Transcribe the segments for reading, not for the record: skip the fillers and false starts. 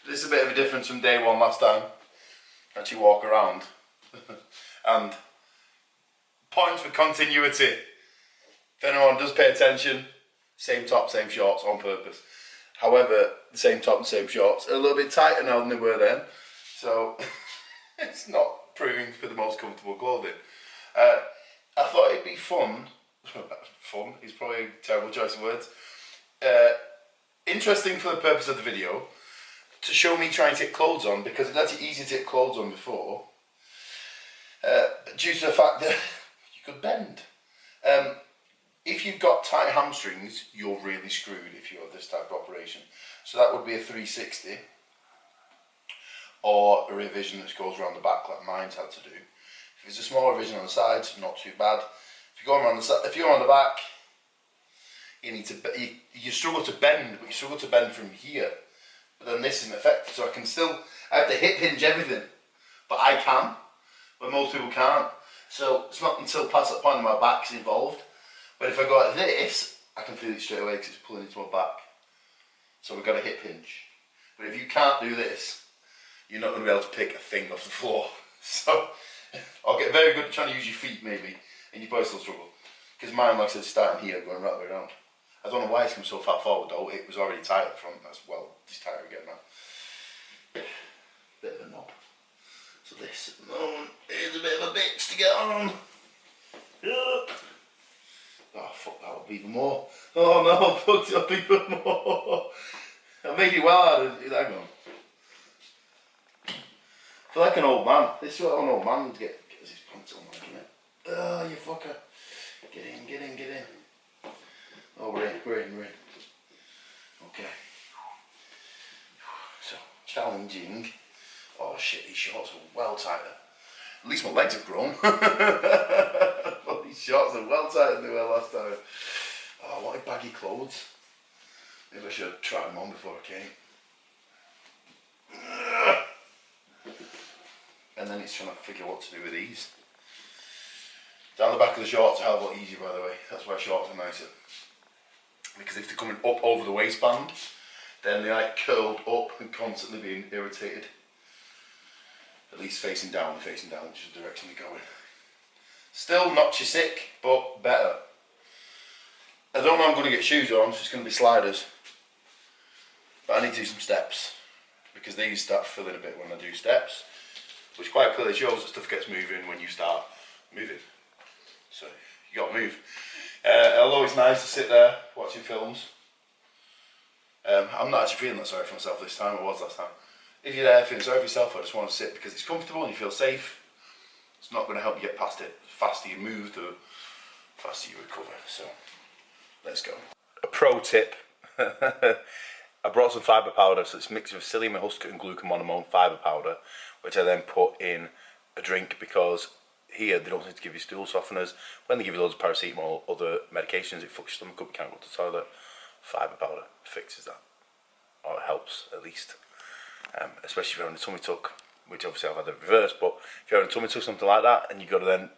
This is a bit of a difference from day one last time. Actually walk around. And points for continuity. If anyone does pay attention, same top, same shorts on purpose. However, the same top and same shorts are a little bit tighter now than they were then. So it's not proving for the most comfortable clothing. I thought it'd be fun. Fun is probably a terrible choice of words. Interesting for the purpose of the video to show me trying to get clothes on, because it's actually easier to get clothes on before, due to the fact that you could bend. If you've got tight hamstrings, you're really screwed if you have this type of operation. So that would be a 360 or a revision that goes around the back like mine's had to do. If it's a small revision on the sides, not too bad. If you go around the side, if you're on the back, you need to you struggle to bend, but you struggle to bend from here. But then this isn't affected, so I have to hip hinge everything, but I can, but most people can't. So it's not until past that point my back's involved. But if I go like this, I can feel it straight away because it's pulling into my back. So we've got a hip hinge. But if you can't do this, you're not going to be able to pick a thing off the floor. So I'll get very good at trying to use your feet maybe, and you probably still struggle. Because mine, like I said, starting here, going right the way around. I don't know why it's come so far forward though. It was already tight at the front. That's well, it's tighter again now. Bit of a knob. So this at the moment is a bit of a bitch to get on. Oh fuck, that would be even more. Oh no, fucked it up even more. I made it well harder. Hang on. I feel like an old man. This is what an old man would get his pants on, like, isn't it? Oh, you fucker. Get in, get in, get in. Oh, we're in. Okay. So, challenging. Oh shit, these shorts are well tighter. At least my legs have grown. But these shorts are well tighter than they were last time. Oh, I wanted baggy clothes. Maybe I should have tried them on before I came. And then it's trying to figure what to do with these. Down the back of the shorts are a hell of a lot easier, by the way. That's why shorts are nicer. Because if they're coming up over the waistband, then they're like curled up and constantly being irritated. At least facing down, which is the direction they're going. Still not you sick, but better. I don't know I'm going to get shoes on, so it's going to be sliders. But I need to do some steps, because these start filling a bit when I do steps, which quite clearly shows that stuff gets moving when you start moving. So you got to move. Although it's nice to sit there watching films. I'm not actually feeling that sorry for myself this time. I was last time. If you're there feeling sorry for yourself, I just want to sit because it's comfortable and you feel safe. It's not going to help you get past it. The faster you move, the faster you recover. So let's go. A pro tip. I brought some fibre powder, so it's a mix of psyllium husk and glucomonomone fibre powder, which I then put in a drink, because here they don't seem to give you stool softeners. When they give you loads of paracetamol, other medications, it fucks your stomach up, you can't go to the toilet. Fibre powder fixes that, or it helps at least. Especially if you're having a tummy tuck, which obviously I've had the reverse, but if you're having a tummy tuck, something like that, and you've got to then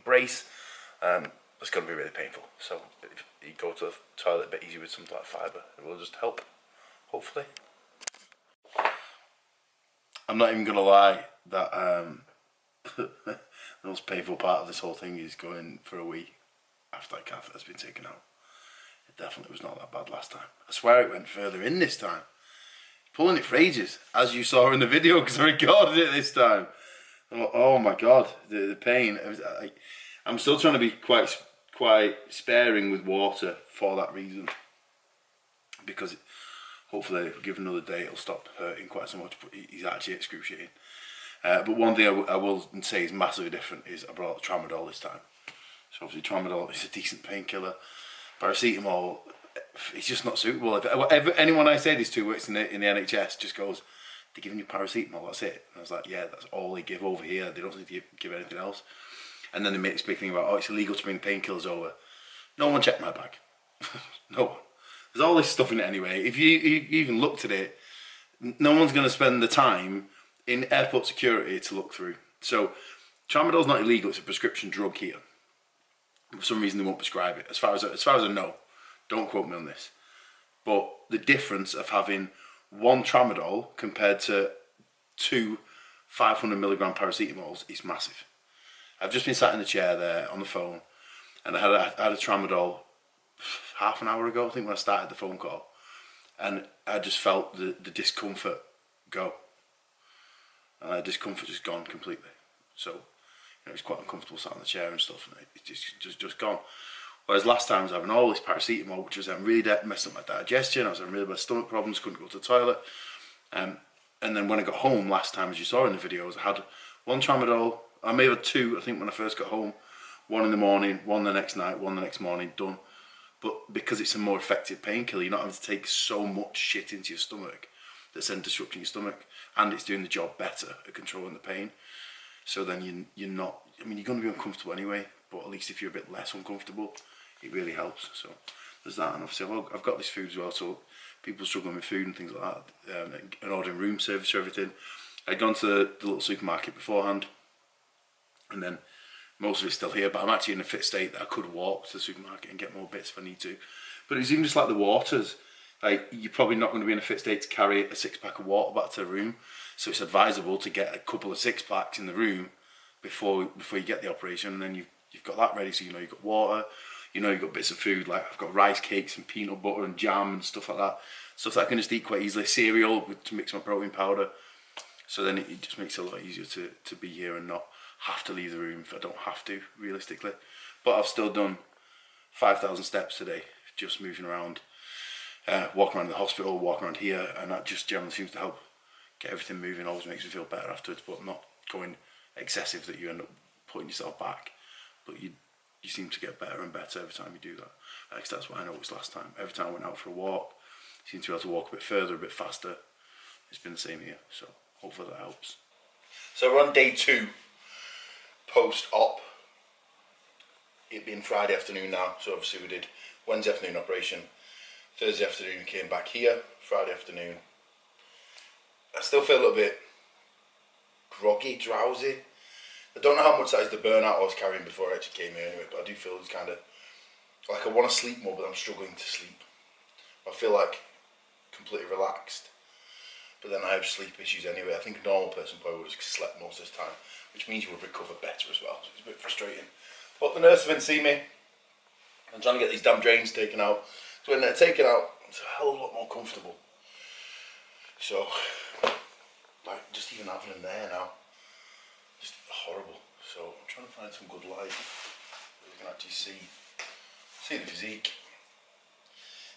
brace, it's going to be really painful. So if you go to the toilet a bit easier with something like fibre, it will just help, hopefully. I'm not even going to lie, that the most painful part of this whole thing is going for a wee after that catheter has been taken out. It definitely was not that bad last time. I swear it went further in this time. Pulling it for ages, as you saw in the video, because I recorded it this time. Oh my god, the pain. I'm still trying to be quite sparing with water for that reason, because hopefully if we give another day it'll stop hurting quite so much, but it's actually excruciating. But one thing I will say is massively different is I brought tramadol this time. So obviously tramadol is a decent painkiller. Paracetamol, it's just not suitable. If anyone I say this to works in the NHS just goes, they're giving you paracetamol, that's it. And I was like, yeah, that's all they give over here. They don't need to give anything else. And then they make this big thing about, oh, it's illegal to bring painkillers over. No one checked my bag. No one. There's all this stuff in it anyway. If you even looked at it, no one's going to spend the time in airport security to look through. So tramadol's not illegal, it's a prescription drug here. For some reason they won't prescribe it. As far as I know, don't quote me on this. But the difference of having one tramadol compared to 2 500mg paracetamols is massive. I've just been sat in the chair there on the phone, and I had a tramadol half an hour ago, I think, when I started the phone call, and I just felt the discomfort go. Discomfort just gone completely. So, you know, it's quite uncomfortable sat in the chair and stuff, and it's just gone. Whereas last time I was having all this paracetamol, which was really messing up my digestion. I was having really bad stomach problems, couldn't go to the toilet. And then when I got home last time, as you saw in the videos, I had one tramadol. I may have had 2, I think, when I first got home. 1 in the morning, 1 the next night, 1 the next morning, done. But because it's a more effective painkiller, you're not having to take so much shit into your stomach that's then disrupting your stomach, and it's doing the job better at controlling the pain. So then you're not, I mean, you're going to be uncomfortable anyway, but at least if you're a bit less uncomfortable, it really helps. So there's that, and obviously I've got this food as well, so people struggling with food and things like that, and ordering room service for everything. I'd gone to the little supermarket beforehand, and then most of it's still here, but I'm actually in a fit state that I could walk to the supermarket and get more bits if I need to. But it's even just like the waters. Like, you're probably not going to be in a fit state to carry a 6-pack of water back to the room, so it's advisable to get a couple of 6-packs in the room before you get the operation, and then you've got that ready, so you know you've got water, you know you've got bits of food, like I've got rice cakes and peanut butter and jam and stuff like that, stuff that I can just eat quite easily, cereal to mix my protein powder, so then it just makes it a lot easier to be here and not have to leave the room if I don't have to, realistically. But I've still done 5,000 steps today, just moving around, walking around the hospital, walking around here, and that just generally seems to help get everything moving. Always makes me feel better afterwards, but not going excessive that you end up putting yourself back. But you seem to get better and better every time you do that. Because that's what I noticed last time. Every time I went out for a walk, I seemed to be able to walk a bit further, a bit faster. It's been the same here, so hopefully that helps. So we're on day 2 post-op. It being Friday afternoon now, so obviously we did Wednesday afternoon operation, Thursday afternoon came back here, Friday afternoon. I still feel a little bit groggy, drowsy. I don't know how much that is the burnout I was carrying before I actually came here anyway, but I do feel it's kind of like I want to sleep more, but I'm struggling to sleep. I feel like completely relaxed, but then I have sleep issues anyway. I think a normal person probably would have slept most of this time, which means you would recover better as well, so it's a bit frustrating. But the nurse have been seeing me. I'm trying to get these damn drains taken out. So when they're taken out, it's a hell of a lot more comfortable. So, like, just even having them there now, just horrible. So I'm trying to find some good light so you can actually see the physique.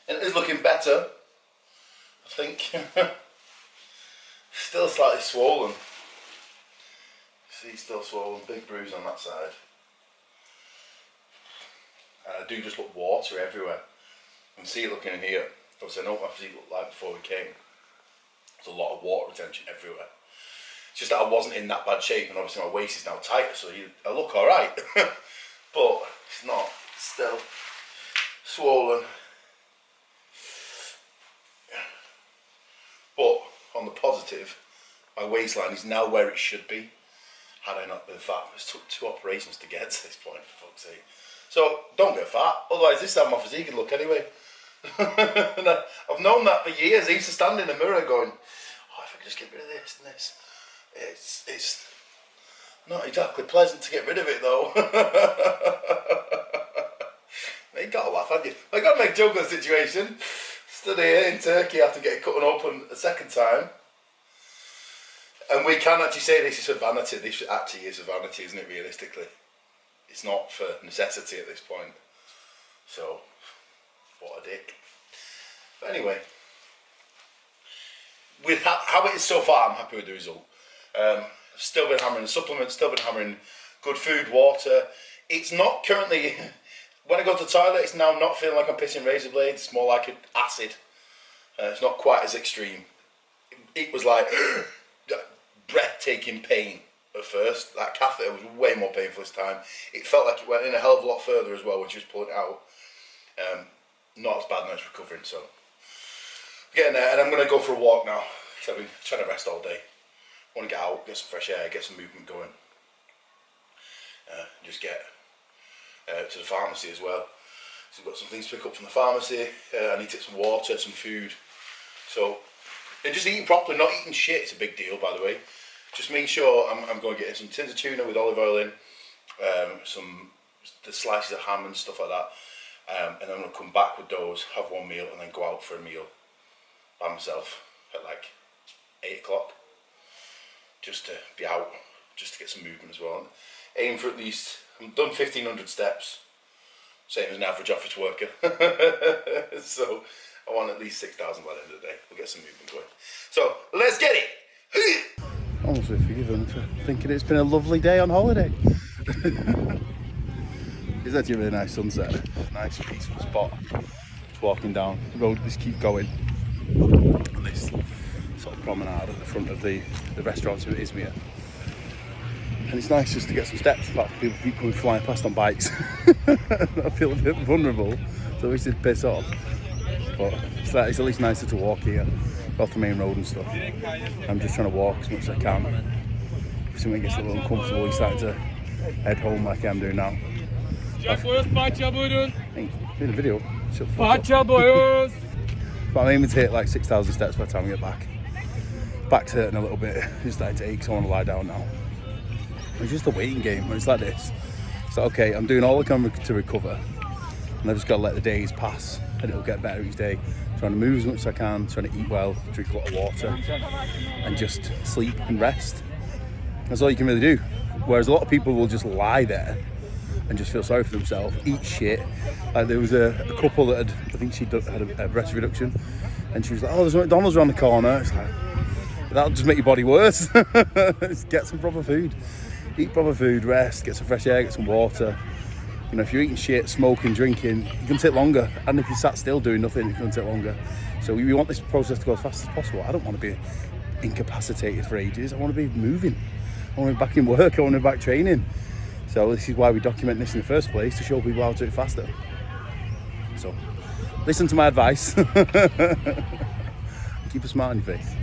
And it is looking better, I think. Still slightly swollen. See, still swollen, big bruise on that side. And I do just look watery everywhere. You can see it looking in here. Obviously I know what my physique looked like before we came. There's a lot of water retention everywhere. It's just that I wasn't in that bad shape, and obviously my waist is now tighter, so I look alright. But it's not, it's still swollen. But on the positive, my waistline is now where it should be. Had I not been fat, it took 2 operations to get to this point, for fuck's sake. So don't get fat, otherwise this is how my physique can look anyway. And I've known that for years. I used to stand in the mirror going, oh, if I could just get rid of this and this. It's not exactly pleasant to get rid of it though. You gotta laugh, haven't you? I gotta make a joke of the situation. Stood here in Turkey after getting cut open a second time. And we can actually say this is for vanity. This actually is for vanity, isn't it, realistically? It's not for necessity at this point. So, what a dick. But anyway, with how it is so far, I'm happy with the result. I've still been hammering the supplements, still been hammering good food, water. It's not currently, when I go to the toilet, it's now not feeling like I'm pissing razor blades. It's more like an acid. It's not quite as extreme. It was like breathtaking pain at first. That catheter was way more painful this time. It felt like it went in a hell of a lot further as well when she was pulling it out. Not as bad now, it's recovering, so getting there. And I'm going to go for a walk now because I've been trying to rest all day. I want to get out, get some fresh air, get some movement going. Just get to the pharmacy as well. So I've got some things to pick up from the pharmacy. I need to get some water, some food. So And just eating properly, not eating shit, it's a big deal, by the way. Just making sure I'm going to get some tins of tuna with olive oil in, the slices of ham and stuff like that. And I'm going to come back with those, have one meal, and then go out for a meal by myself at like 8 o'clock. Just to be out, just to get some movement as well. Aim for at least, I've done 1,500 steps, same as an average office worker. So I want at least 6,000 by the end of the day. We'll get some movement going. So let's get it! Almost forgiven for thinking it's been a lovely day on holiday. It's actually a really nice sunset. Nice peaceful spot. Just walking down the road, just keep going. This sort of promenade at the front of the restaurants in IZMIR. And it's nice just to get some steps. Apart from people keep coming flying past on bikes. I feel a bit vulnerable, so we should piss off. But it's at least nicer to walk here, off the main road and stuff. I'm just trying to walk as much as I can. If something gets a little uncomfortable, you're starting to head home like I'm doing now. Hey, doing a video. Shut the fuck up. But I'm aiming to hit like 6,000 steps by the time I get back. Back's hurting a little bit. It's starting to ache, so I want to lie down now. It's just a waiting game when it's like this. So okay, I'm doing all I can to recover, and I've just got to let the days pass, and it'll get better each day. Trying to move as much as I can, trying to eat well, drink a lot of water, and just sleep and rest. That's all you can really do. Whereas a lot of people will just lie there and just feel sorry for themselves, eat shit. Like there was a couple that I think she had a breast reduction, and she was like, oh, there's a McDonald's around the corner. It's like, that'll just make your body worse. Get some proper food. Eat proper food, rest, get some fresh air, get some water. You know, if you're eating shit, smoking, drinking, it can take longer. And if you sat still doing nothing, it can take longer. So we want this process to go as fast as possible. I don't want to be incapacitated for ages. I want to be moving. I want to be back in work. I want to be back training. So this is why we document this in the first place, to show people how to do it faster. So listen to my advice. Keep a smile on your face.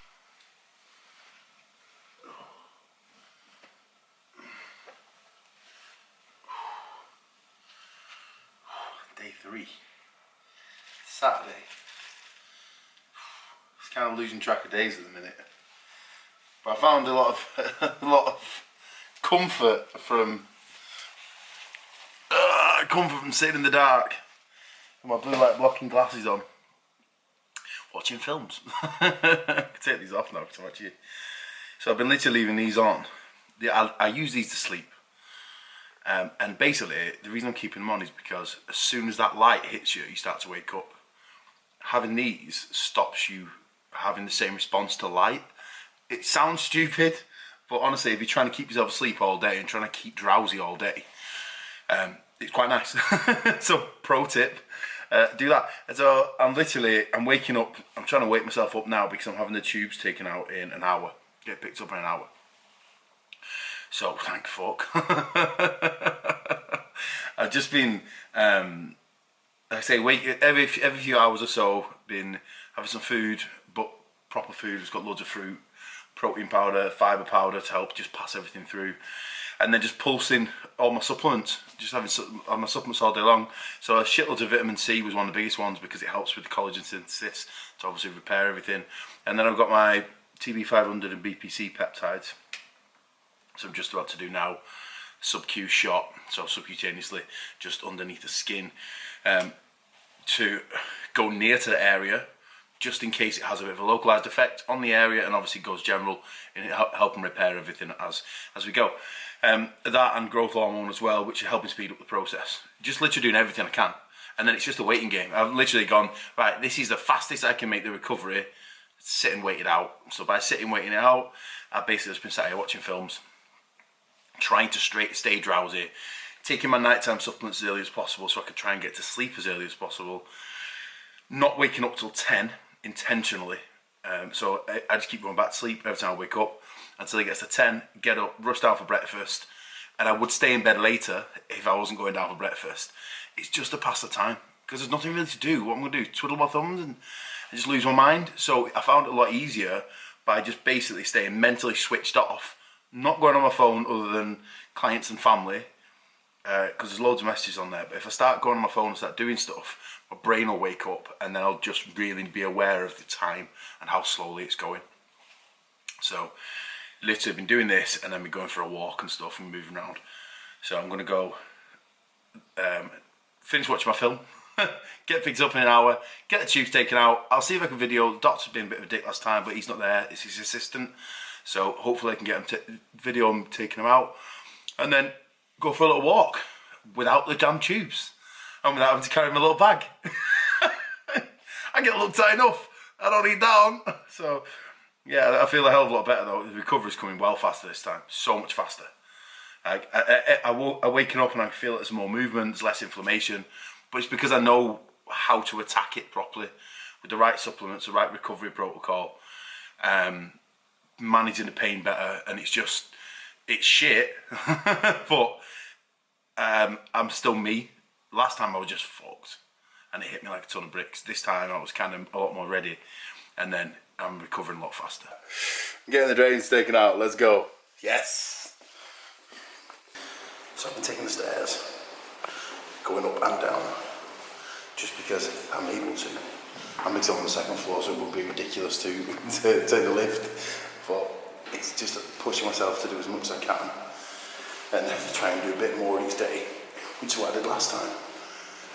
Day 3, Saturday. It's kind of losing track of days at the minute, but I found a lot of comfort from sitting in the dark with my blue light blocking glasses on, watching films. I can take these off now because I'm actually. So I've been literally leaving these on. I use these to sleep. And basically, the reason I'm keeping them on is because as soon as that light hits you, you start to wake up. Having these stops you having the same response to light. It sounds stupid, but honestly, if you're trying to keep yourself asleep all day and trying to keep drowsy all day, it's quite nice. So, pro tip, do that. And so I'm waking up, I'm trying to wake myself up now because I'm having the tubes taken out in an hour. Get picked up in an hour. So thank fuck. I've just been, like I say, every few hours or so, been having some food, but proper food. It's got loads of fruit, protein powder, fibre powder to help just pass everything through, and then just pulsing all my supplements. Just having all my supplements all day long. So a shitload of vitamin C was one of the biggest ones because it helps with the collagen synthesis to obviously repair everything. And then I've got my TB500 and BPC peptides. So I'm just about to do now sub-Q shot, so subcutaneously, just underneath the skin, to go near to the area, just in case it has a bit of a localized effect on the area, and obviously goes general and help and repair everything as we go. That and growth hormone as well, which are helping speed up the process. Just literally doing everything I can, and then it's just a waiting game. I've literally gone, right, this is the fastest I can make the recovery, sit and wait it out. So by sitting waiting it out, I've basically just been sat here watching films, trying to stay drowsy, taking my nighttime supplements as early as possible so I could try and get to sleep as early as possible, not waking up till 10 intentionally. So I just keep going back to sleep every time I wake up until it gets to 10, get up, rush down for breakfast, and I would stay in bed later if I wasn't going down for breakfast. It's just to pass the time because there's nothing really to do. What I'm going to do, twiddle my thumbs and just lose my mind. So I found it a lot easier by just basically staying mentally switched off, not going on my phone other than clients and family, because there's loads of messages on there, but if I start going on my phone and start doing stuff, my brain will wake up and then I'll just really be aware of the time and how slowly it's going. So literally been doing this and then we're going for a walk and stuff and moving around. So I'm going to go finish watching my film, get picked up in an hour, get the tubes taken out. I'll see if I can video. The doctor's been a bit of a dick last time, but he's not there, it's his assistant. So hopefully I can get him video him taking him out and then go for a little walk without the damn tubes and without having to carry my little bag. I get looked at enough, I don't need that on. So yeah, I feel a hell of a lot better though. The recovery's coming well faster this time, so much faster. I waking up and I feel there's more movement, there's less inflammation, but it's because I know how to attack it properly with the right supplements, the right recovery protocol, managing the pain better, and it's shit, but I'm still me. Last time I was just fucked and it hit me like a ton of bricks. This time I was kind of a lot more ready and then I'm recovering a lot faster. Getting the drains taken out, let's go. Yes! So I've been taking the stairs, going up and down, just because I'm able to. I'm on the second floor, so it would be ridiculous to take the lift, but it's just pushing myself to do as much as I can, and then try and do a bit more each day, which is what I did last time.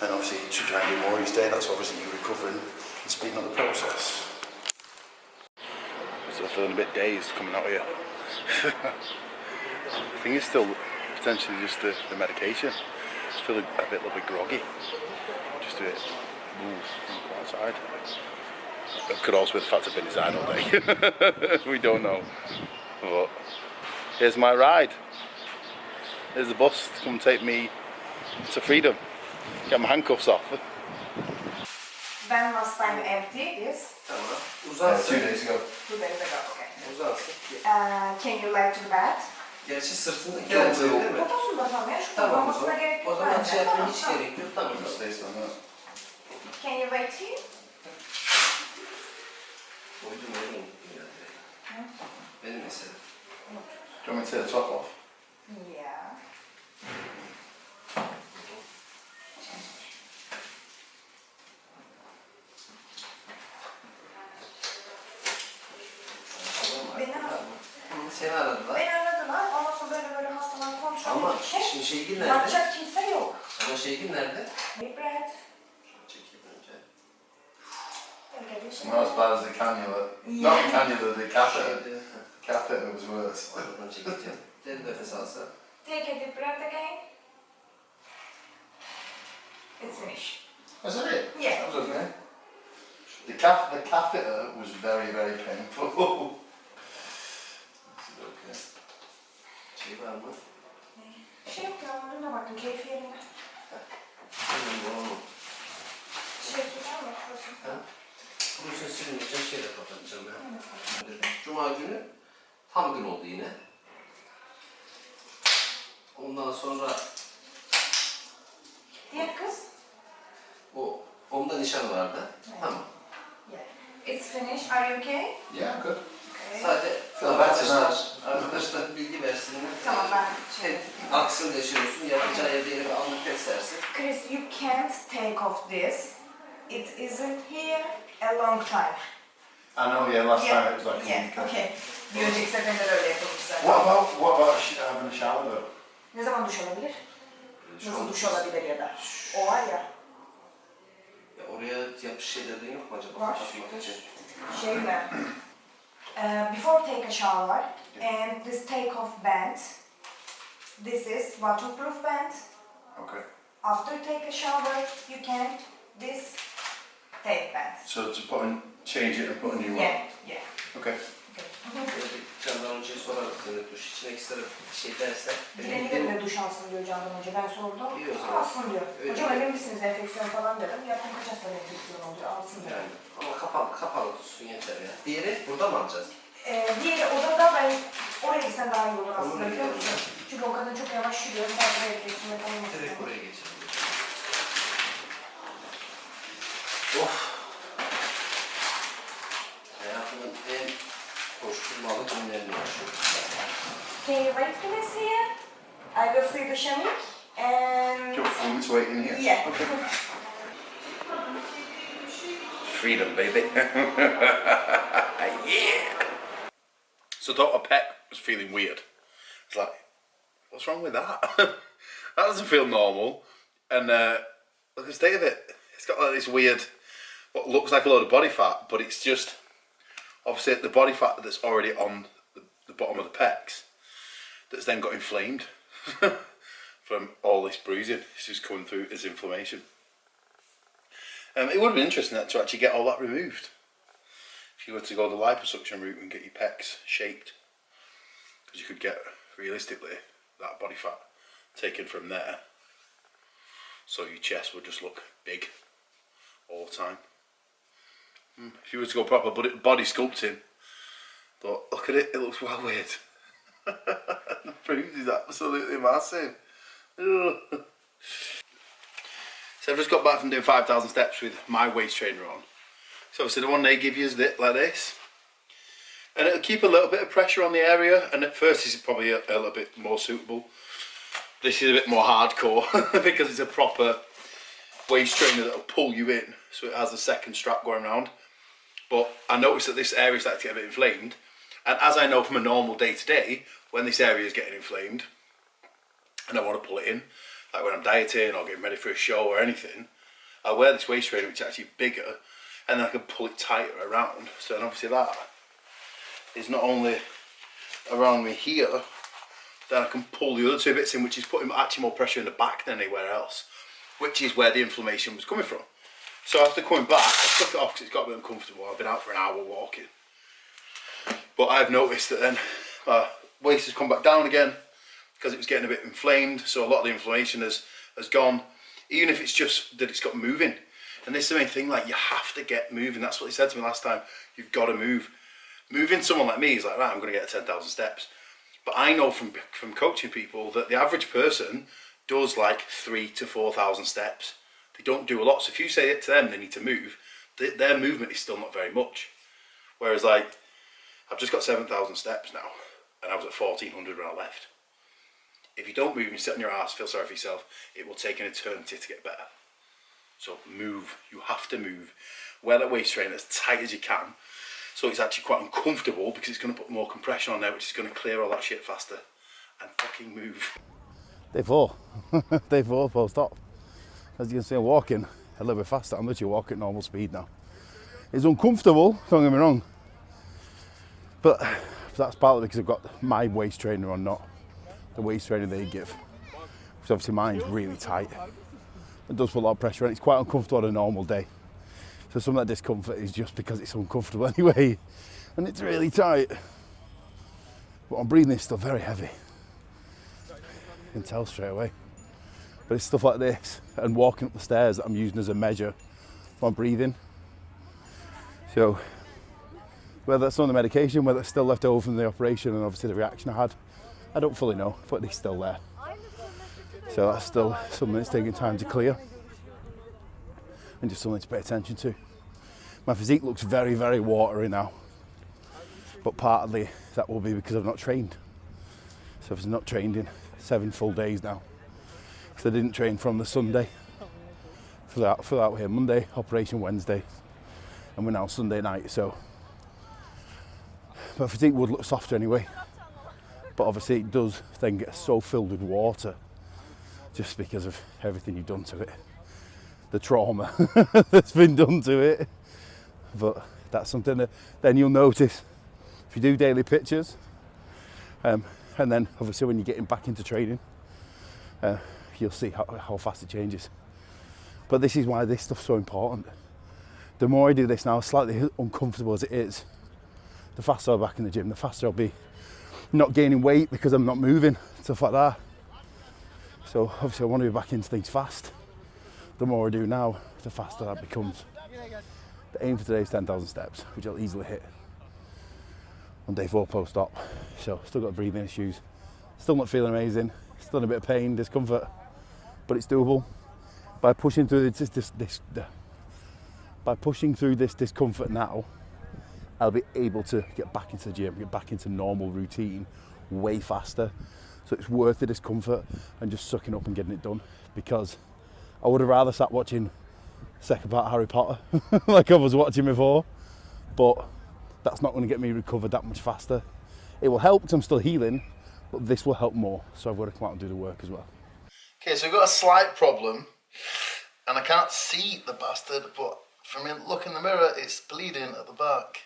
And obviously, to try and do more each day, that's obviously you recovering and speeding up the process. So I'm feeling a bit dazed coming out here. I think it's still potentially just the medication. I just feel a little bit groggy. Just a bit outside. It could also be the fact I've been inside all day. We don't know. But here's my ride. Here's the bus to come take me to freedom. Get my handcuffs off. When last time empty this? 2 days ago. 2 days ago, okay. Uzansın. Can you lie to the bed? Gerçi sırtını geldi değil mi? Poposunda tam ya, şu Tamam o kafamızda zaman. gerek O yok zaman bence. şey yapmaya Tamam, hiç tamam. gerek yok. Tamam. Can you wait here? Koydum benim yani. Benim mesela. Do you want me to take the top off? Yeah. Seni aradılar. Beni aradılar, ondan sonra böyle hastalar kontrol Ama edecek. şimdi Şegin nerede? Yapacak kimse yok. Ama Şegin nerede? Hey Brad. Çekeyim önce. Not as bad as the cannula. Not the cannula, the catheter. The catheter was worse. Oradan çekeceğim. Derin nefes alsa. Take a deep breath again. It's finished. Is that it? Yeah. That was okay. The catheter was very, very painful. Okay. Şey var mı? Şey yok ya, önüne baktım, keyfi yerinde. Şey tutar mı? Şurası. Burası silince şeyle kapatacağım ben. Cuma günü tam gün oldu yine. Ondan sonra Diğer kız? onda nişan vardı. Evet. Tamam. Yeah. It's finished. Are you okay? Yeah, good. Okay. Sadece arkadaşlar bilgi versinler. Tamam, ben Şey, aksını yaşıyorsun, yapacağı yerde yeri anlık kesersin. Chris, you can't take off this. It isn't here a long time. I know, yeah, last time it was like Yeah, okay. Bir önceki seferinde de öyle yapılmış zaten. What about having a shower though? Ne zaman duş olabilir? Nasıl duş olabilir ya da? O var ya. Ya oraya yapış şeylerden yok mu acaba? Var. Kapatmak için. Şey mi? Before take a shower and this take off band. This is waterproof band. Okay. After take a shower, you can this take band. So to change it and put a new one? Yeah, yeah. Okay. Candan Hoca'ya sorarız. Yani duş için ekstra bir şey derse. Gidelim de duş alsın diyor Candan Hoca. Ben sordum. İyi o zaman. Alsın diyor. Öyle Hocam mi? emin misiniz enfeksiyon falan dedim. Yakın kaç hasta enfeksiyon oluyor? Alsın diyor. Yani ama kapalı tutsun yeter ya. Diğeri burada mı alacağız? Diğeri odada, ben oraya gitsen daha iyi olur aslında, Oraya biliyor gidelim. musun? Çünkü o kadın çok yavaş yürüyor. Sadece enfeksiyon olmasın. Direkt oraya geçelim. Of. Hayatımın en koşturmalı günlerini yaşıyorum. Can you wait for this here? I will see the shamik And Do you want food to wait in here? yeah. Okay. Freedom, baby. Yeah. So Dr. Peck was feeling weird. It's like, what's wrong with that? That doesn't feel normal. And look at the state of it. It's got like this weird, what looks like a load of body fat, but it's just obviously the body fat that's already on the bottom of the pecs that's then got inflamed from all this bruising. It's just coming through as inflammation. It would have been interesting to actually get all that removed. If you were to go the liposuction route and get your pecs shaped, because you could get, realistically, that body fat taken from there, so your chest would just look big all the time. If you were to go proper body sculpting, but look at it, it looks well weird. The bruise is absolutely massive. So I've just got back from doing 5,000 steps with my waist trainer on. So obviously the one they give you is like this. And it'll keep a little bit of pressure on the area, and at first it's probably a little bit more suitable. This is a bit more hardcore because it's a proper waist trainer that'll pull you in, so it has a second strap going around. But I noticed that this area started to get a bit inflamed, and as I know from a normal day-to-day, when this area is getting inflamed and I want to pull it in, like when I'm dieting or getting ready for a show or anything, I wear this waist trainer which is actually bigger, and then I can pull it tighter around. So then obviously that is not only around me here, then I can pull the other two bits in, which is putting actually more pressure in the back than anywhere else, which is where the inflammation was coming from. So after coming back, I took it off because it's got a bit uncomfortable. I've been out for an hour walking. But I've noticed that then my waist has come back down again because it was getting a bit inflamed. So a lot of the inflammation has gone, even if it's just that it's got moving. And this is the main thing, like you have to get moving. That's what he said to me last time. You've got to move. Moving someone like me is like, right, I'm going to get 10,000 steps. But I know from coaching people that the average person does like 3,000 to 4,000 steps. They don't do a lot. So if you say it to them, they need to move, their movement is still not very much. Whereas like, I've just got 7,000 steps now, and I was at 1,400 when I left. If you don't move and sit on your ass, feel sorry for yourself, it will take an eternity to get better. So move, you have to move. Wear that waist trainer as tight as you can, so it's actually quite uncomfortable because it's going to put more compression on there, which is going to clear all that shit faster. And fucking move. Day 4. Day 4 post-op. As you can see, I'm walking a little bit faster. I'm literally walking at normal speed now. It's uncomfortable, don't get me wrong. But that's partly because I've got my waist trainer on, not the waist trainer they give. Because obviously mine's really tight. It does put a lot of pressure on. It's quite uncomfortable on a normal day. So some of that discomfort is just because it's uncomfortable anyway. And it's really tight. But I'm breathing is still very heavy. You can tell straight away. But it's stuff like this and walking up the stairs that I'm using as a measure for my breathing. So whether that's on the medication, whether it's still left over from the operation and obviously the reaction I had, I don't fully know, but it's still there. So that's still something that's taking time to clear and just something to pay attention to. My physique looks very, very watery now, but partly that will be because I've not trained. So I've not trained in 7 full days now. So I didn't train from the Sunday. Flew out here Monday, operation Wednesday, and we're now Sunday night, so my physique would look softer anyway. But obviously it does then get so filled with water just because of everything you've done to it. The trauma that's been done to it. But that's something that then you'll notice if you do daily pictures. And then obviously when you're getting back into training, you'll see how fast it changes. But this is why this stuff's so important. The more I do this now, slightly uncomfortable as it is, the faster I'll be back in the gym, the faster I'll be not gaining weight because I'm not moving, stuff like that. So obviously I want to be back into things fast. The more I do now, the faster that becomes. The aim for today is 10,000 steps, which I'll easily hit on day 4 post-op. So still got breathing issues, still not feeling amazing, still in a bit of pain, discomfort, but it's doable. By pushing through this discomfort now, I'll be able to get back into the gym, get back into normal routine way faster. So it's worth the discomfort and just sucking up and getting it done, because I would have rather sat watching second part of Harry Potter like I was watching before, but that's not going to get me recovered that much faster. It will help because I'm still healing, but this will help more, so I've got to come out and do the work as well. Okay, so I've got a slight problem, and I can't see the bastard, but from a look in the mirror, it's bleeding at the back.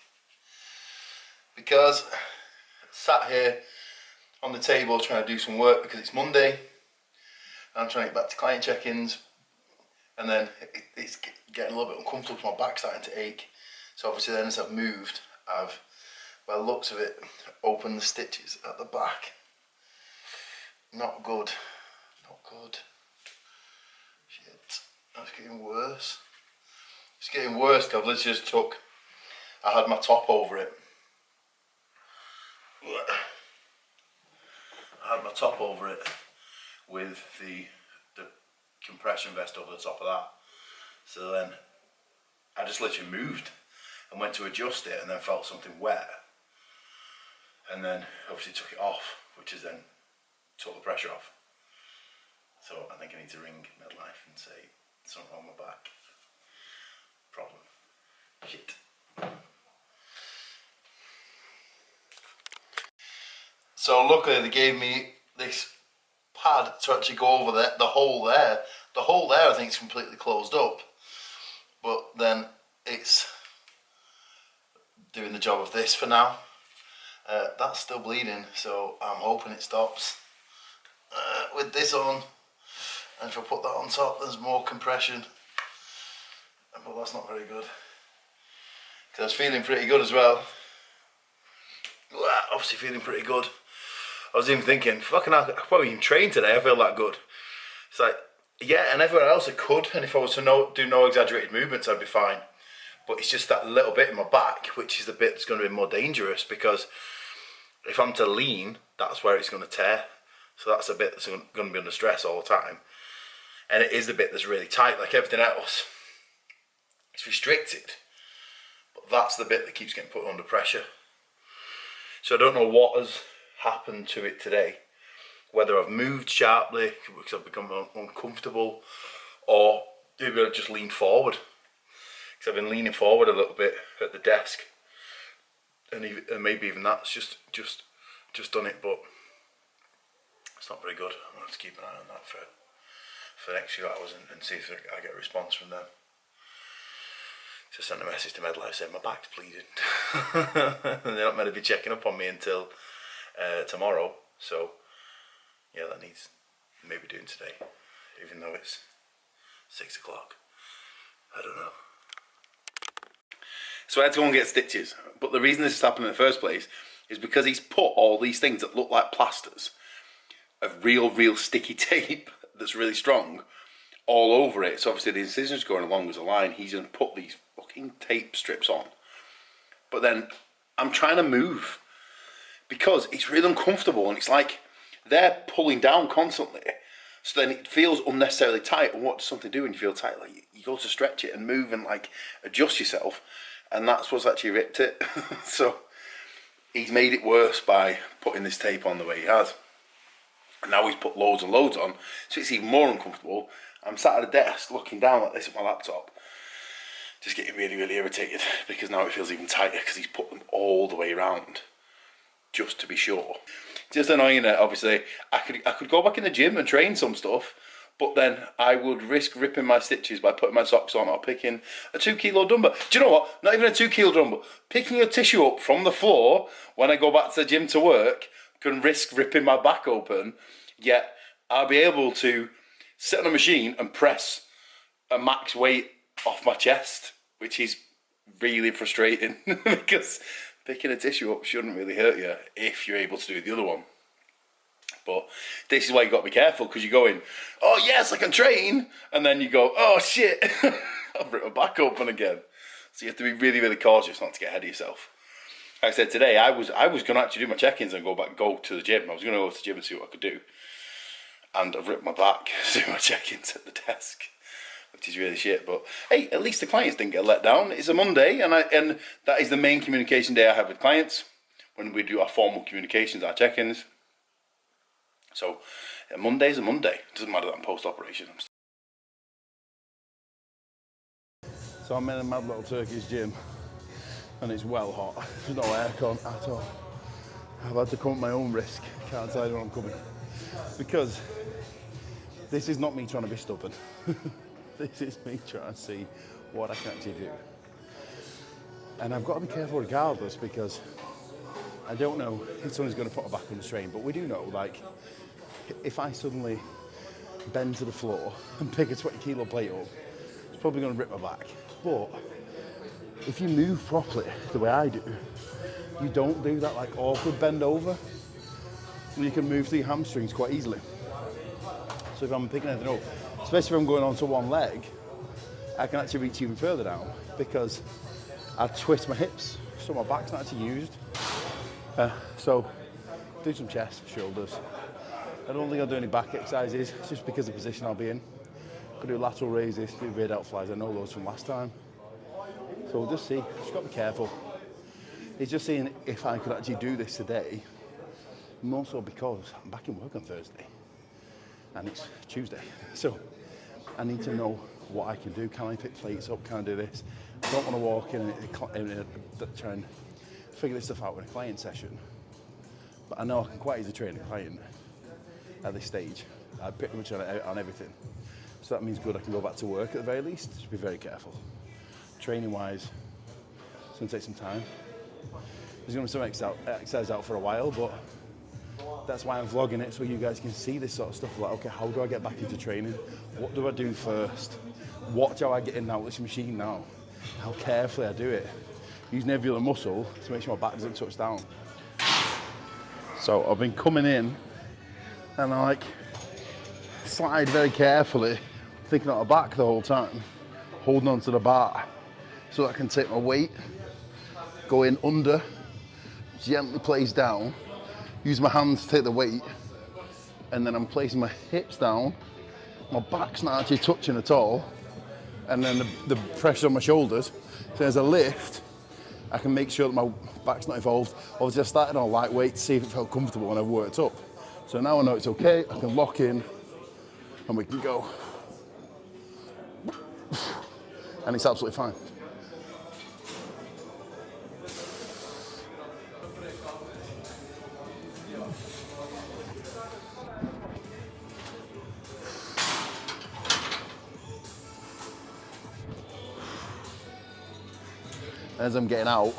Because I sat here on the table trying to do some work because it's Monday, and I'm trying to get back to client check-ins, and then it's getting a little bit uncomfortable because my back's starting to ache. So obviously then as I've moved, I've, by the looks of it, opened the stitches at the back. Not good. Not good. Shit. That's getting worse. It's getting worse because I literally just took, I had my top over it. I had my top over it with the compression vest over the top of that. So then I just literally moved and went to adjust it and then felt something wet. And then obviously took it off, which is then took the pressure off. So I think I need to ring MEDLIFE and say something on my back. Problem. Shit. So luckily they gave me this pad to actually go over the hole there. The hole there I think is completely closed up, but then it's doing the job of this for now. That's still bleeding, so I'm hoping it stops with this on, and if I put that on top there's more compression, but that's not very good because I was feeling pretty good as well. Obviously feeling pretty good. I was even thinking, fucking hell, I could probably even train today, I feel that good. It's like, yeah, and everywhere else I could, and if I was to do no exaggerated movements I'd be fine. But it's just that little bit in my back, which is the bit that's going to be more dangerous, because if I'm to lean, that's where it's going to tear. So that's a bit that's going to be under stress all the time. And it is the bit that's really tight, like everything else. It's restricted, but that's the bit that keeps getting put under pressure. So I don't know what has happened to it today, whether I've moved sharply because I've become uncomfortable, or maybe I've just leaned forward, because I've been leaning forward a little bit at the desk, and maybe even that's just done it, but it's not very good. I'm going to have to keep an eye on that for the next few hours and see if I get a response from them. Just sent a message to MEDLIFE saying my back's bleeding. They're not meant to be checking up on me until tomorrow, so yeah, that needs maybe doing today, even though it's 6 o'clock. I don't know. So I had to go and get stitches, but the reason this has happened in the first place is because he's put all these things that look like plasters of real sticky tape that's really strong all over it. So obviously the incision's going along as a line, he's going to put these fucking tape strips on. But then I'm trying to move because it's really uncomfortable, and it's like they're pulling down constantly. So then it feels unnecessarily tight. And what does something do when you feel tight? Like you go to stretch it and move and like adjust yourself, and that's what's actually ripped it. So he's made it worse by putting this tape on the way he has. And now he's put loads and loads on, so it's even more uncomfortable. I'm sat at a desk looking down like this at my laptop, just getting really irritated because now it feels even tighter because he's put them all the way around just to be sure. Just annoying that obviously I could go back in the gym and train some stuff, but then I would risk ripping my stitches by putting my socks on or picking a 2 kilo dumbbell. Do you know what? Not even a 2 kilo dumbbell. Picking a tissue up from the floor when I go back to the gym to work can risk ripping my back open, yet I'll be able to sit on a machine and press a max weight off my chest, which is really frustrating because picking a tissue up shouldn't really hurt you if you're able to do the other one. But this is why you've got to be careful, because you're going, oh yes, I can train, and then you go, oh shit, I've ripped my back open again. So you have to be really cautious not to get ahead of yourself. Like I said today, I was going to actually do my check-ins and go to the gym. I was going to go to the gym and see what I could do. And I've ripped my back doing my check-ins at the desk, which is really shit. But hey, at least the clients didn't get let down. It's a Monday, and that is the main communication day I have with clients, when we do our formal communications, our check-ins. So Monday's a Monday. Doesn't matter that I'm post-operation. So I'm in a mad little Turkish gym, and it's well hot. There's no aircon at all. I've had to come at my own risk. Can't tell you when I'm coming. Because this is not me trying to be stubborn. This is me trying to see what I can actually do. And I've got to be careful regardless, because I don't know if someone's going to put her back on the strain, but we do know, like, if I suddenly bend to the floor and pick a 20 kilo plate up, it's probably going to rip my back. But if you move properly the way I do, you don't do that like awkward bend over. You can move through your hamstrings quite easily. So if I'm picking anything up, especially if I'm going onto one leg, I can actually reach even further down because I twist my hips, so my back's not actually used. So do some chest, shoulders. I don't think I'll do any back exercises, just because of the position I'll be in. Could do lateral raises, do rear delt flies. I know those from last time. So we'll just see. Just got to be careful. It's just seeing if I could actually do this today. More so because I'm back in work on Thursday and it's Tuesday. So I need to know what I can do. Can I pick plates up? Can I do this? I don't want to walk in and try and figure this stuff out in a client session. But I know I can quite easily train a client at this stage, pretty much on everything. So that means good, I can go back to work at the very least. Just be very careful. Training wise, it's going to take some time. There's going to be some exercise out for a while, but that's why I'm vlogging it, so you guys can see this sort of stuff. Like, okay, how do I get back into training? What do I do first? Watch how I get in and out of this machine now. How carefully I do it. Using every other muscle to make sure my back doesn't touch down. So I've been coming in and I slide very carefully, thinking out the back the whole time, holding onto the bar so I can take my weight, go in under, gently place down, use my hands to take the weight, and then I'm placing my hips down, my back's not actually touching at all, and then the pressure on my shoulders. So as I lift, I can make sure that my back's not involved. Obviously I started on lightweight to see if it felt comfortable when I worked up. So now I know it's okay, I can lock in and we can go. And it's absolutely fine. As I'm getting out,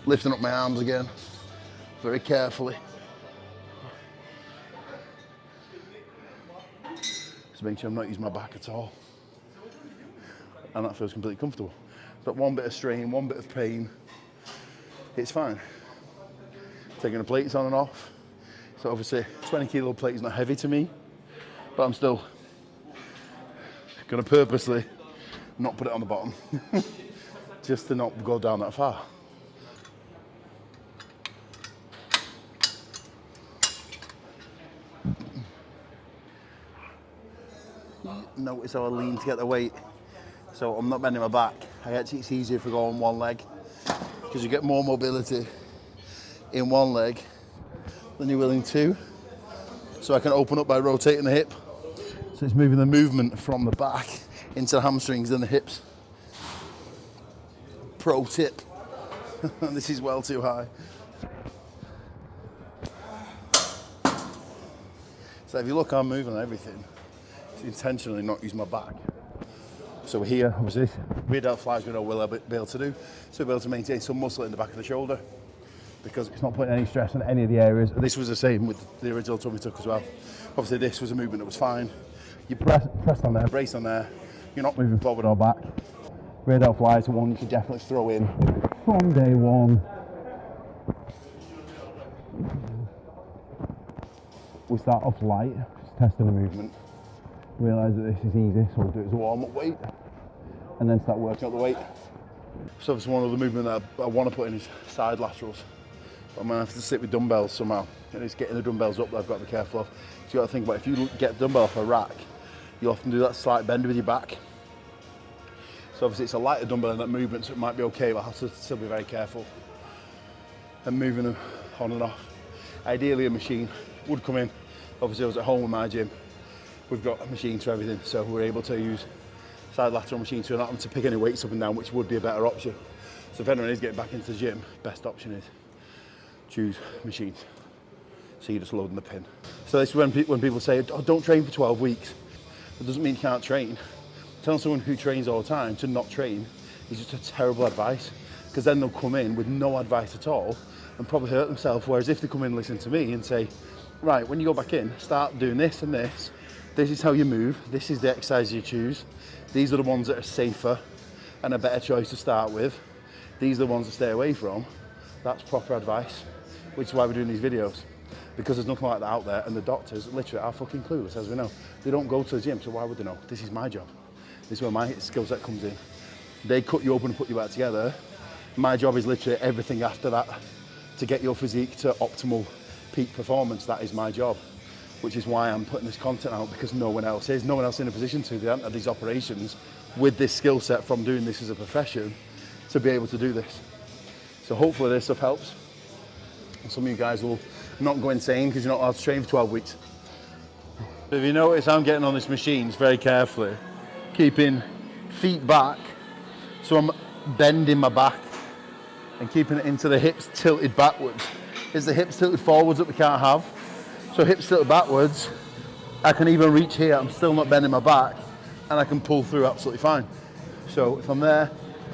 lifting up my arms again, very carefully. Just make sure I'm not using my back at all. And that feels completely comfortable. But one bit of strain, one bit of pain, it's fine. Taking the plates on and off. So obviously 20 kilo plate is not heavy to me, but I'm still gonna purposely not put it on the bottom. Just to not go down that far. Notice how I lean to get the weight. So I'm not bending my back. It's easier if I go on one leg, because you get more mobility in one leg than you will in two. So I can open up by rotating the hip. So it's moving the movement from the back into the hamstrings and the hips. Pro tip. This is well too high. So if you look, I'm moving on everything. It's intentionally not using my back. So here, obviously, rear delt flies we know we'll be able to do. So we'll be able to maintain some muscle in the back of the shoulder, because it's not putting any stress on any of the areas. This was the same with the original tummy tuck as well. Obviously this was a movement that was fine. You press on there, brace on there, you're not moving forward or back. Rear delt flies are one you can definitely throw in from day one. We start off light, just testing the movement. Realise that this is easy, so we'll do it as a warm-up weight and then start working up the weight. So obviously one other movement that I want to put in is side laterals. But I'm going to have to sit with dumbbells somehow. And it's getting the dumbbells up that I've got to be careful of. So you've got to think about, if you get the dumbbell off a rack, you often do that slight bend with your back. So obviously it's a lighter dumbbell in that movement, so it might be okay, but I have to still be very careful. And moving them on and off. Ideally a machine would come in Obviously I was at home with my gym. We've got a machine for everything, so we're able to use side lateral machines, so we're not having to pick any weights up and down, which would be a better option. So if anyone is getting back into the gym, best option is choose machines. So you're just loading the pin. So this is when people say, oh, don't train for 12 weeks. That doesn't mean you can't train. Telling someone who trains all the time to not train is just a terrible advice, because then they'll come in with no advice at all and probably hurt themselves. Whereas if they come in and listen to me and say, right, when you go back in, start doing this and this. This is how you move. This is the exercise you choose. These are the ones that are safer and a better choice to start with. These are the ones to stay away from. That's proper advice, which is why we're doing these videos, because there's nothing like that out there, and the doctors literally are fucking clueless, as we know. They don't go to the gym, so why would they know? This is my job. This is where my skill set comes in. They cut you open and put you back together. My job is literally everything after that to get your physique to optimal peak performance. That is my job, which is why I'm putting this content out, because no one else is. No one else in a position to. They haven't had these operations with this skill set from doing this as a profession to be able to do this. So hopefully this stuff helps. And some of you guys will not go insane because you're not allowed to train for 12 weeks. If you notice, I'm getting on this machine very carefully, keeping feet back, so I'm bending my back and keeping it into the hips tilted backwards. It's the hips tilted forwards that we can't have. So hips tilted backwards, I can even reach here, I'm still not bending my back, and I can pull through absolutely fine. So if I'm there,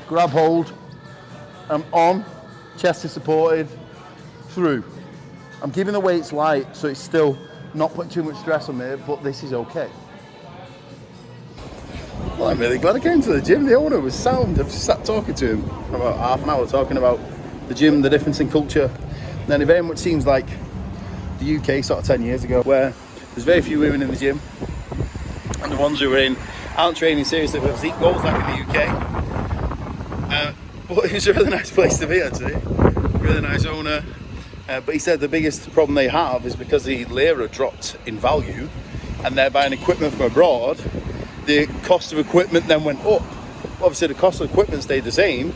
grab hold, I'm on, chest is supported, through. I'm keeping the weights light, so it's still not putting too much stress on me, but this is okay. Well, I'm really glad I came to the gym. The owner was sound. I've sat talking to him for about half an hour, talking about the gym, the difference in culture. And then it very much seems like the UK sort of 10 years ago, where there's very few women in the gym, and the ones who are in aren't training seriously for physique goals like in the UK. But it was a really nice place to be, actually. Really nice owner. But he said the biggest problem they have is because the lira dropped in value and they're buying equipment from abroad, the cost of equipment then went up. Obviously the cost of equipment stayed the same,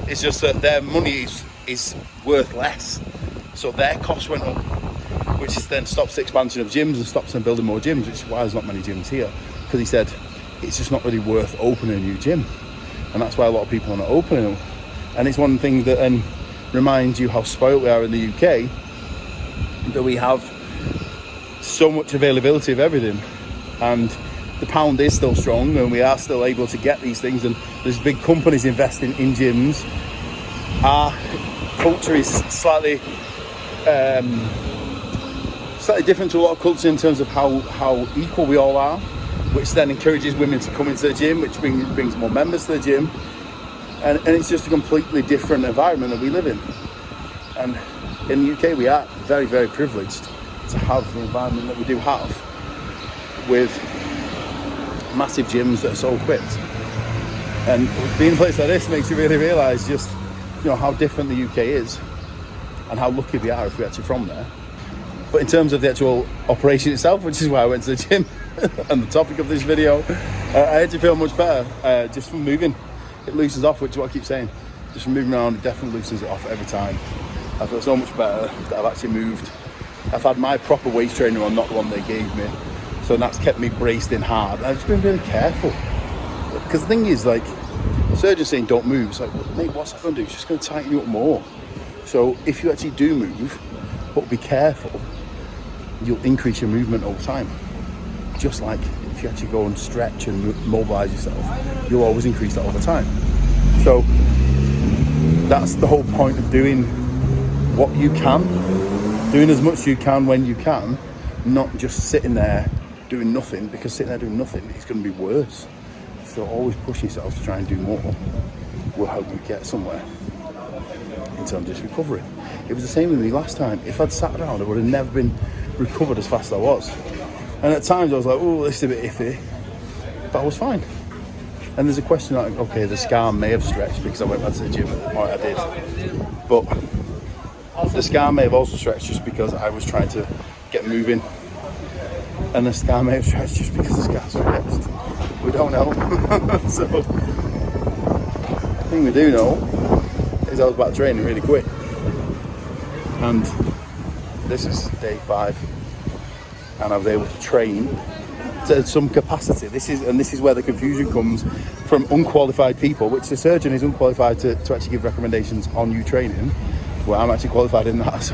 it's just that their money is worth less. So their costs went up, which then stops the expansion of gyms and stops them building more gyms, which is why there's not many gyms here. Because he said it's just not really worth opening a new gym. And that's why a lot of people are not opening them. And it's one thing that then reminds you how spoiled we are in the UK, that we have so much availability of everything, and the pound is still strong and we are still able to get these things, and there's big companies investing in gyms. Our culture is slightly different to a lot of culture in terms of how equal we all are, which then encourages women to come into the gym, which brings more members to the gym. And it's just a completely different environment that we live in. And in the UK, we are very, very privileged to have the environment that we do have, with massive gyms that are so equipped. And being in a place like this makes you really realise just, how different the UK is and how lucky we are if we're actually from there. But in terms of the actual operation itself, which is why I went to the gym, and the topic of this video, I actually feel much better just from moving. It loosens off, which is what I keep saying. Just from moving around, it definitely loosens it off every time. I feel so much better that I've actually moved. I've had my proper waist trainer on, not the one they gave me. So that's kept me braced in hard. I've just been really careful. Because the thing is, like, surgeons saying don't move. It's like, well, mate, what's that going to do? It's just going to tighten you up more. So if you actually do move, but be careful, you'll increase your movement over time. Just like if you actually go and stretch and mobilise yourself, you'll always increase that over time. So that's the whole point of doing what you can, doing as much as you can when you can, not just sitting there doing nothing, because sitting there doing nothing is going to be worse. So always push yourself to try and do more will help you get somewhere in terms of this recovery. It was the same with me last time. If I'd sat around, I would have never been recovered as fast as I was. And at times I was like, oh, this is a bit iffy, but I was fine. And there's a question like, okay, the scar may have stretched because I went back to the gym at the point I did. But the scar may have also stretched just because I was trying to get moving. And the scar may have stretched just because the scar stretched. We don't know. So, the thing we do know is I was back training really quick. And this is day 5. and I was able to train to some capacity. This is where the confusion comes from unqualified people, which the surgeon is unqualified to actually give recommendations on you training. Well, I'm actually qualified in that,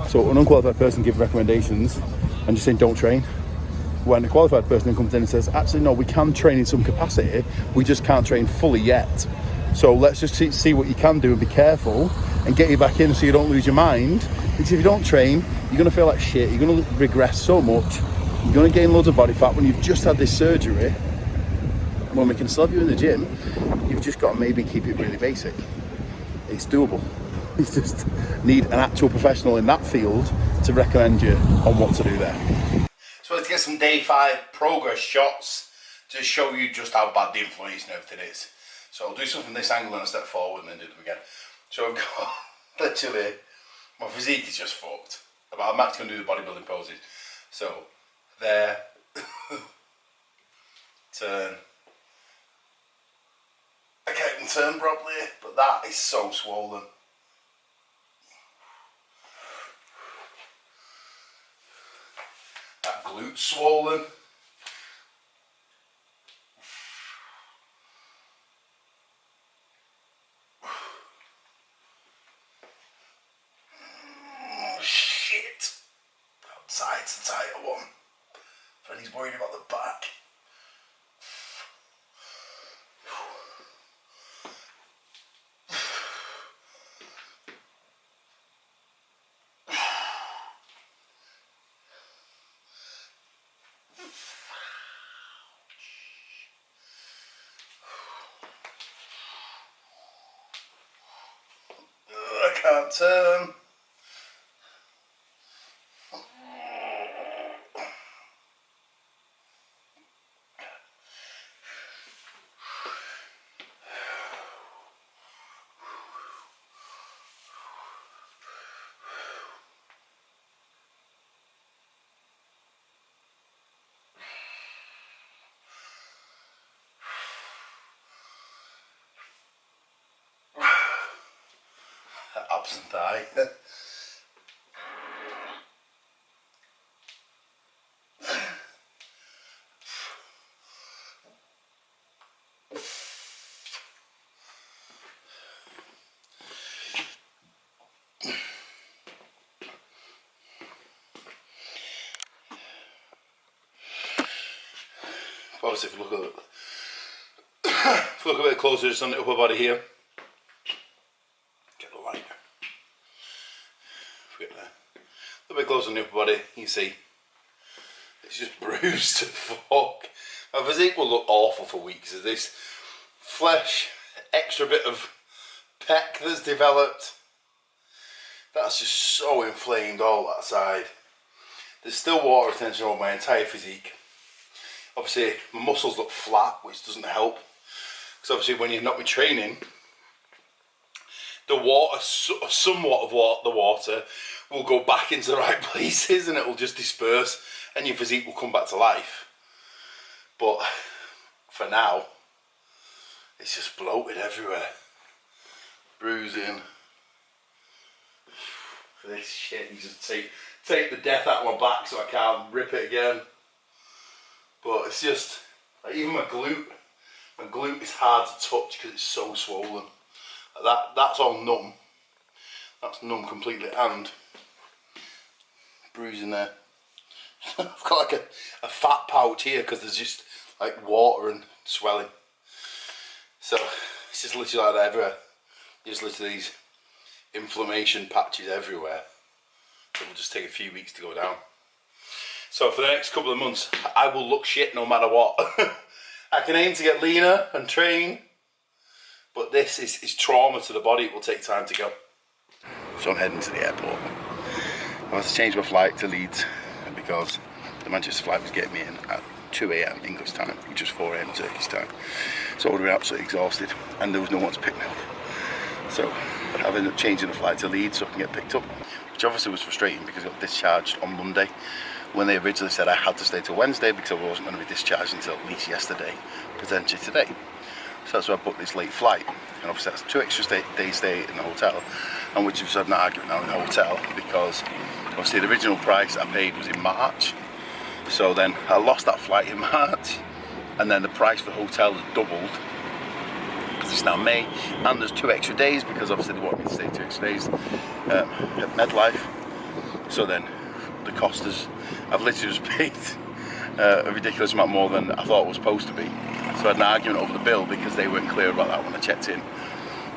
so an unqualified person gives recommendations and just saying don't train. When a qualified person comes in and says, actually no, we can train in some capacity, we just can't train fully yet. So let's just see what you can do and be careful and get you back in so you don't lose your mind. Because if you don't train, you're going to feel like shit, you're going to regress so much, you're going to gain loads of body fat when you've just had this surgery. When we can still have you in the gym, you've just got to maybe keep it really basic. It's doable. You just need an actual professional in that field to recommend you on what to do there. So let's get some day 5 progress shots to show you just how bad the inflammation and everything is. So I'll do something from this angle and I'll step forward and then do them again. So I've got, literally, my physique is just fucked. But I'm actually going to do the bodybuilding poses. So, there, turn. I can't even turn properly, but that is so swollen. That glute swollen. Shit. Outside's the tighter one. Freddie's worried about the back. I can't turn. Abs and thigh. Obviously, if you look at if you look a bit closer, just on the upper body here. Get the light. Get there. A little bit closer on the upper body, you see. It's just bruised to fuck. My physique will look awful for weeks. There's this flesh, extra bit of pec that's developed. That's just so inflamed all that side. There's still water retention on my entire physique. Obviously, my muscles look flat, which doesn't help. Because obviously, when you're not been training, the water, somewhat of the water, will go back into the right places and it will just disperse and your physique will come back to life. But for now, it's just bloated everywhere. Bruising. For this shit, you just take the death out of my back so I can't rip it again. But it's just, like even my glute is hard to touch because it's so swollen. That's all numb. That's numb completely, and bruising there. I've got like a fat pouch here because there's just like water and swelling. So it's just literally like that everywhere. Just literally these inflammation patches everywhere. It will just take a few weeks to go down. So for the next couple of months, I will look shit no matter what. I can aim to get leaner and train, but this is trauma to the body. It will take time to go. So I'm heading to the airport. I have to change my flight to Leeds because the Manchester flight was getting me in at 2 AM English time, which was 4 AM Turkish time. So I would have been absolutely exhausted and there was no one to pick me up. So I've ended up changing the flight to Leeds so I can get picked up, which obviously was frustrating because I got discharged on Monday when they originally said I had to stay till Wednesday because I wasn't going to be discharged until at least yesterday, potentially today. So that's why I booked this late flight, and obviously that's 2 extra days stay in the hotel, and which is an argument now in the hotel because obviously the original price I paid was in March, So then I lost that flight in March, and then the price for the hotel has doubled because it's now May, and there's 2 extra days because obviously they want me to stay 2 extra days at MEDLIFE. So then the cost is, I've literally just paid a ridiculous amount more than I thought it was supposed to be. So I had an argument over the bill because they weren't clear about that when I checked in.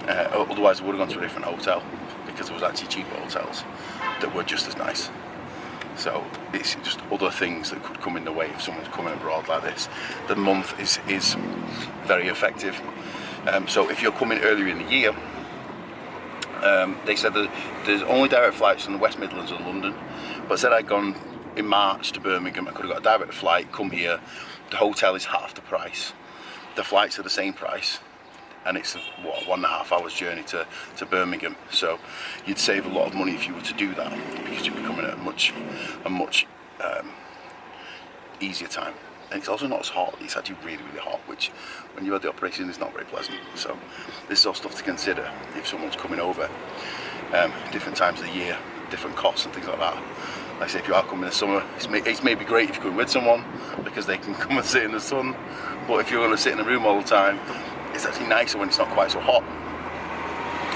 Otherwise I would have gone to a different hotel because there was actually cheaper hotels that were just as nice. So it's just other things that could come in the way if someone's coming abroad like this. The month is very effective. So if you're coming earlier in the year, they said that there's only direct flights from the West Midlands and London, but said I'd gone in March to Birmingham, I could have got a direct flight, come here, the hotel is half the price, the flights are the same price, and it's what, 1.5 hours journey to Birmingham. So you'd save a lot of money if you were to do that, because you'd be coming at a much easier time. And it's also not as hot, it's actually really hot, which when you had the operation is not very pleasant. So this is all stuff to consider if someone's coming over. Different times of the year, different costs and things like that. Like I say, if you are coming in the summer, it's maybe great if you're going with someone because they can come and sit in the sun, but if you're going to sit in the room all the time, it's actually nicer when it's not quite so hot.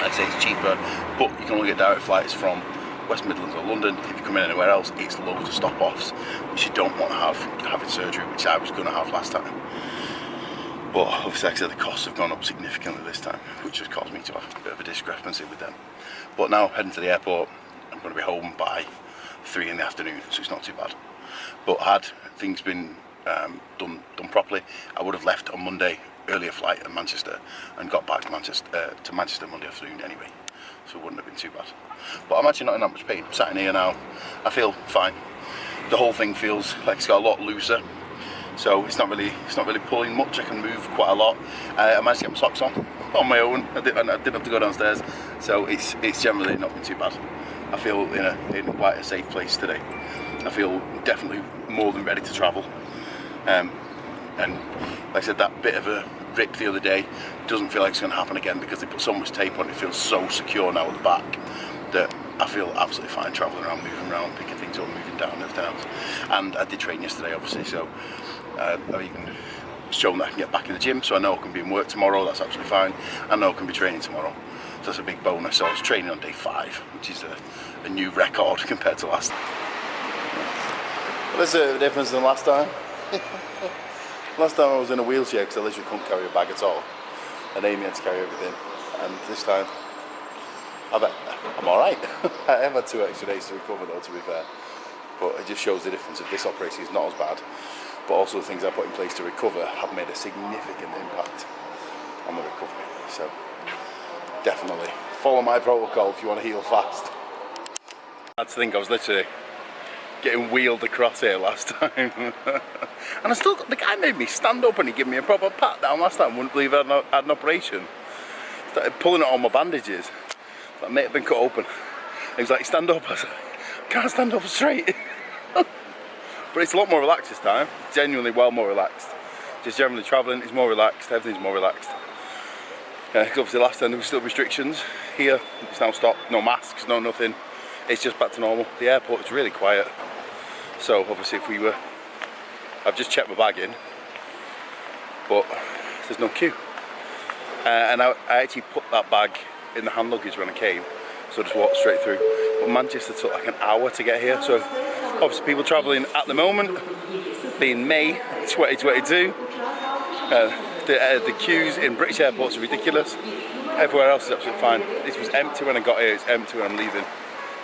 Like I say, it's cheaper, but you can only get direct flights from West Midlands or London. If you come in anywhere else, it's loads of stop-offs, which you don't want to have having surgery, which I was going to have last time. But obviously, like I said, the costs have gone up significantly this time, which has caused me to have a bit of a discrepancy with them. But now, heading to the airport, I'm going to be home by 3 in the afternoon, so it's not too bad. But had things been done properly, I would have left on Monday, earlier flight at Manchester, and got back to Manchester Monday afternoon anyway, so it wouldn't have been too bad. But I'm actually not in that much pain. I'm sat in here now, I feel fine. The whole thing feels like it's got a lot looser, so it's not really pulling much. I can move quite a lot. I managed to get my socks on my own. I didn't have to go downstairs, so it's generally not been too bad. I feel in quite a safe place today. I feel definitely more than ready to travel. And like I said, that bit of a rip the other day doesn't feel like it's going to happen again because they put so much tape on it. It feels so secure now at the back that I feel absolutely fine travelling around, moving around, picking things up, moving down, everything else. And I did train yesterday, obviously, so I've even shown that I can get back in the gym, so I know I can be in work tomorrow. That's absolutely fine. I know I can be training tomorrow, so that's a big bonus. So I was training on day 5, which is a new record compared to last time. Well, there's a difference than last time. Last time I was in a wheelchair because I literally couldn't carry a bag at all, and Amy had to carry everything, and this time I'm alright. I have had 2 extra days to recover though, to be fair, but it just shows the difference of this operation is not as bad, but also the things I put in place to recover have made a significant impact on the recovery. So definitely follow my protocol if you want to heal fast. I had to think I was literally getting wheeled across here last time. And the guy made me stand up and he gave me a proper pat down last time. Wouldn't believe I had an operation. Started pulling at all my bandages. Like, mate, I've been cut open. He was like, stand up. I was like, I can't stand up straight. But it's a lot more relaxed this time. Genuinely well more relaxed. Just generally travelling is more relaxed, everything's more relaxed. Because obviously last time there were still restrictions. Here, it's now stopped. No masks, no nothing. It's just back to normal. The airport is really quiet. So obviously I've just checked my bag in, but there's no queue. And I actually put that bag in the hand luggage when I came, so I just walked straight through. But Manchester took like an hour to get here, so obviously people travelling at the moment, being May 2022, the queues in British airports are ridiculous. Everywhere else is absolutely fine. This was empty when I got here, it's empty when I'm leaving,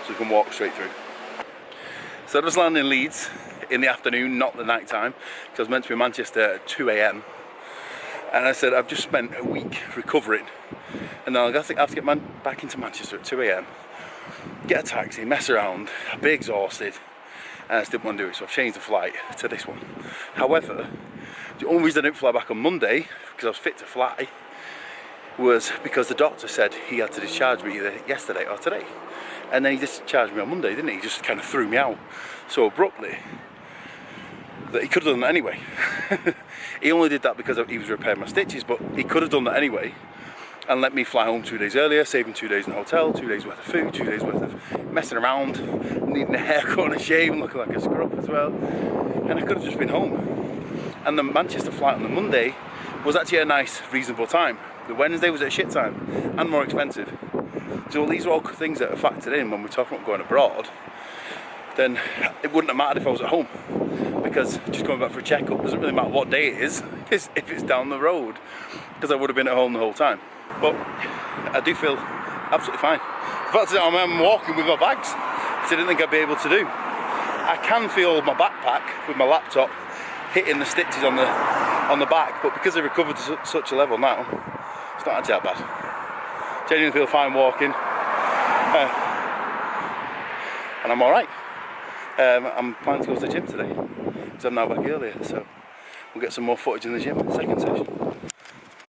so we can walk straight through. So I just landed in Leeds in the afternoon, not the night time, because I was meant to be in Manchester at 2 AM. And I said, I've just spent a week recovering, and then I have to get back into Manchester at 2 AM, get a taxi, mess around, I'll be exhausted, and I just didn't want to do it, so I've changed the flight to this one. However, the only reason I didn't fly back on Monday, because I was fit to fly, was because the doctor said he had to discharge me either yesterday or today. And then he discharged me on Monday, didn't he? He just kind of threw me out so abruptly that he could have done that anyway. He only did that because he was repairing my stitches, but he could have done that anyway and let me fly home 2 days earlier, saving 2 days in the hotel, 2 days worth of food, 2 days worth of messing around, needing a haircut and a shave and looking like a scrub as well. And I could have just been home. And the Manchester flight on the Monday was actually a nice, reasonable time. The Wednesday was at a shit time and more expensive. So these are all things that are factored in when we're talking about going abroad. Then it wouldn't have mattered if I was at home, because just going back for a checkup doesn't really matter what day it is if it's down the road, because I would have been at home the whole time. But I do feel absolutely fine. The fact is that I'm walking with my bags, which I didn't think I'd be able to do. I can feel my backpack with my laptop hitting the stitches on the back, but because I've recovered to such a level now, it's not actually that bad. Genuinely feel fine walking, and I'm alright. I'm planning to go to the gym today, because I'm now back earlier, so we'll get some more footage in the gym in the second session.